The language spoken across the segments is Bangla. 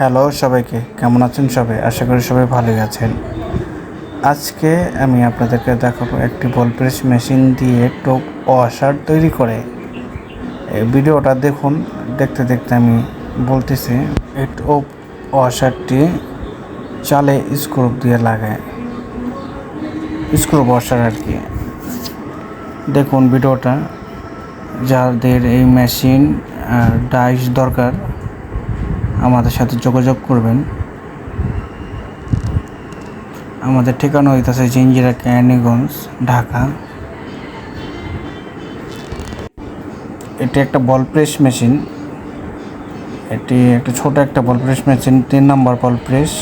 হ্যালো সবাইকে, কেমন আছেন সবাই? আশা করি সবাই ভালোই আছেন। আজকে আমি আপনাদেরকে দেখাবো একটি বল প্রেস মেশিন দিয়ে টপ ওয়াশার তৈরি করে। এই ভিডিওটা দেখুন, দেখতে দেখতে আমি বলতেছি। এই টপ ওয়াশারটি চালে স্ক্রু দিয়ে লাগায়, স্ক্রু ওয়াশার আর কি। দেখুন ভিডিওটা। যাদের এই মেশিন আর ডাইস দরকার আমাদের সাথে যোগাযোগ করবেন। আমাদের ঠিকানা হইতেছে জিঞ্জিরা কেরানীগঞ্জ, ঢাকা। এটি একটা বল প্রেস মেশিন। এটি একটা ছোট একটা বল প্রেস মেশিন, 3 নম্বর বল প্রেস।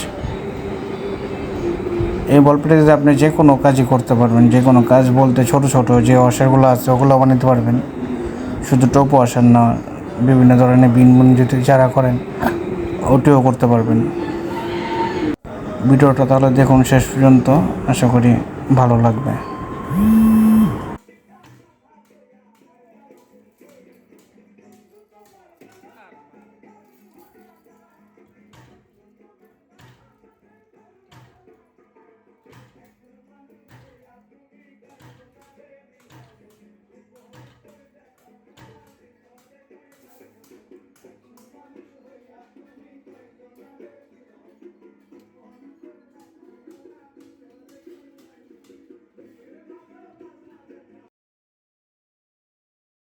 এই বল প্রেসে আপনি যে কোনো কাজই করতে পারবেন। যে কোনো কাজ বলতে ছোট ছোট যে ওয়াশারগুলো আছে ওগুলো বানাতে পারবেন, শুধু টপ ওয়াশার না, বিভিন্ন ধরনের বিন যদি যারা করেন ওটিও করতে পারবেন। ভিডিওটা তাহলে দেখুন শেষ পর্যন্ত, আশা করি ভালো লাগবে।